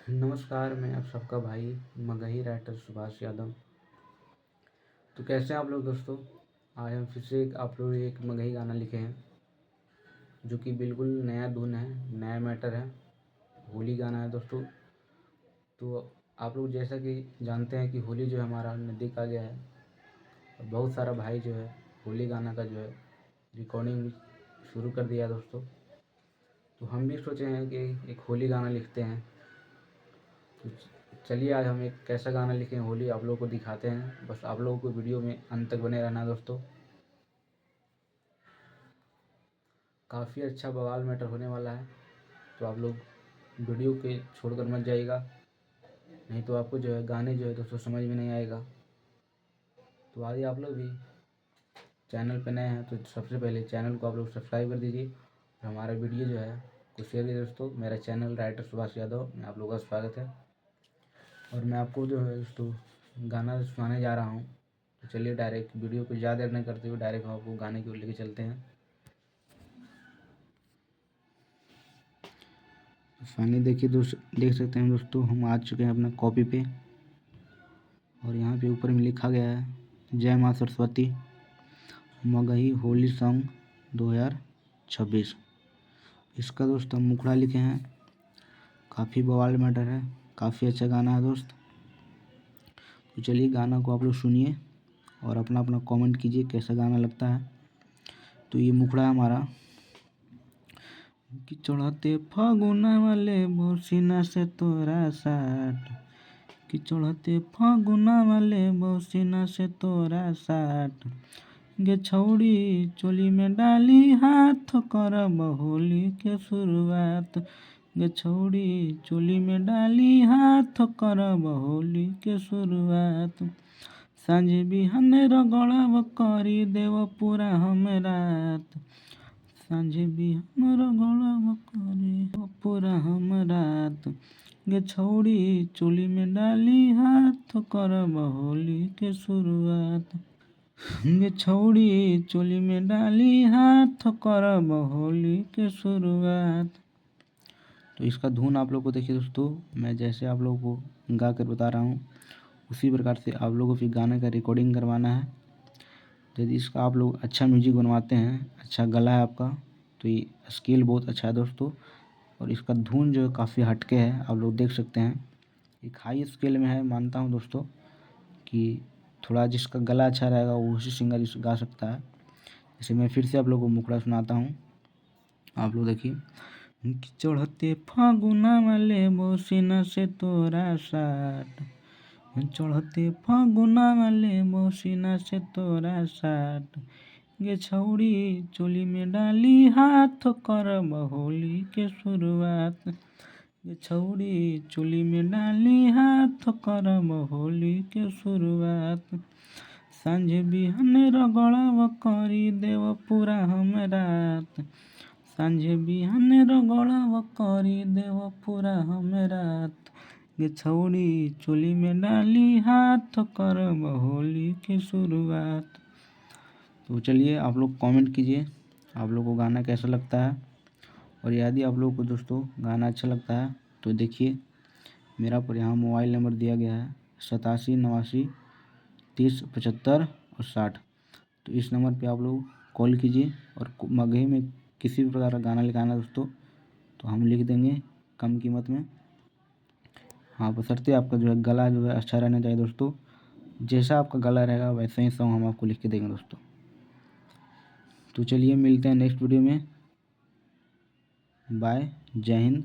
नमस्कार, मैं आप सबका भाई मगही राइटर सुभाष यादव। तो कैसे हैं आप लोग दोस्तों? आज हम फिर से आप लोग एक मगही गाना लिखे हैं जो कि बिल्कुल नया धुन है, नया मैटर है, होली गाना है दोस्तों। तो आप लोग जैसा कि जानते हैं कि होली जो है हमारा नज़दीक आ गया है और बहुत सारा भाई जो है होली गाना का जो है रिकॉर्डिंग शुरू कर दिया है दोस्तों। तो हम भी सोचे हैं कि एक होली गाना लिखते हैं। तो चलिए आज हम एक कैसा गाना लिखे होली आप लोगों को दिखाते हैं। बस आप लोगों को वीडियो में अंत तक बने रहना दोस्तों। काफ़ी अच्छा बवाल मैटर होने वाला है, तो आप लोग वीडियो के छोड़कर मत जाइएगा, नहीं तो आपको जो है गाने जो है दोस्तों समझ में नहीं आएगा। तो आइए आप लोग भी चैनल पर नए हैं तो सबसे पहले चैनल को आप लोग सब्सक्राइब कर दीजिए और हमारा वीडियो जो है को शेयर कीजिए दोस्तों। मेरा चैनल राइटर सुभाष यादव में आप लोगों का स्वागत है और मैं आपको जो है दोस्तों गाना सुनाने जा रहा हूँ। तो चलिए डायरेक्ट वीडियो को ज़्यादा देर नहीं करते हुए डायरेक्ट हम आपको गाने की ओर लेके चलते हैं। फाइनली देखिए देख सकते हैं दोस्तों, हम आ चुके हैं अपना कॉपी पे और यहाँ पे ऊपर में लिखा गया है जय माँ सरस्वती मगही होली सॉन्ग 2026। इसका दोस्त हम मुखड़ा लिखे हैं। काफ़ी बवाल मैटर है, काफ़ी अच्छा गाना है दोस्त। तो चलिए गाना को आप लोग सुनिए और अपना अपना कमेंट कीजिए कैसा गाना लगता है। तो ये मुखड़ा है हमारा कि चढ़ते फागुना वाले बौसीना से तोरा साट, कि चढ़ते फागुना वाले बौसीना से तोरा साट, गे छौड़ी चोली में डाली हाथ करब होली के शुरुआत, गे छौड़ी चोली में डाली हाथ करब होली के शुरुआत, सांझ बिहान रगड़ब करी देव पूरा हम रात, सांझ बिहान रगड़ब करी पूरा हम रात, गे छौड़ी चोली में डाली हाथ करब होली के शुरुआत, गे छौड़ी चोली में डाली हाथ करब होली के शुरुआत। तो इसका धुन आप लोग को देखिए दोस्तों, मैं जैसे आप लोगों को गा कर बता रहा हूँ उसी प्रकार से आप लोगों को फिर गाने का रिकॉर्डिंग करवाना है। तो यदि इसका आप लोग अच्छा म्यूजिक बनवाते हैं, अच्छा गला है आपका, तो ये स्केल बहुत अच्छा है दोस्तों। और इसका धुन जो है काफ़ी हटके है, आप लोग देख सकते हैं। एक हाई स्केल में है, मानता हूँ दोस्तों कि थोड़ा जिसका गला अच्छा रहेगा वो उसी सिंगर गा सकता है। जैसे मैं फिर से आप लोगों को मुखड़ा सुनाता हूँ, आप लोग देखिए। कि चढ़ते फागुना वाले बौसीना से तोरा साट, चढ़ते फागुना वाले बौसीना से तोरा साट, गे छौड़ी चोली में डाली हाथ करब होली के शुरुआत, गे छौड़ी चोली में डाली हाथ करब होली के शुरुआत, सांझ बिहान रगड़ब करी देव पूरा हम रात, सांझ बिहान रगड़ब करी देव पूरा हम रात, गे छौड़ी चोली में डाली हाथ करब होली के शुरुआत। तो चलिए आप लोग कमेंट कीजिए आप लोग को गाना कैसा लगता है। और यदि आप लोगों को दोस्तों गाना अच्छा लगता है तो देखिए मेरा पर यहाँ मोबाइल नंबर दिया गया है 8789307560। तो इस नंबर पे आप लोग कॉल कीजिए और मगही में किसी भी प्रकार का गाना लिखाना दोस्तों तो हम लिख देंगे कम कीमत में। हाँ, बशर्ते आपका जो है गला जो है अच्छा रहना चाहिए दोस्तों। जैसा आपका गला रहेगा वैसे ही सॉन्ग हम आपको लिख के देंगे दोस्तों। तो चलिए मिलते हैं नेक्स्ट वीडियो में। बाय, जय हिंद।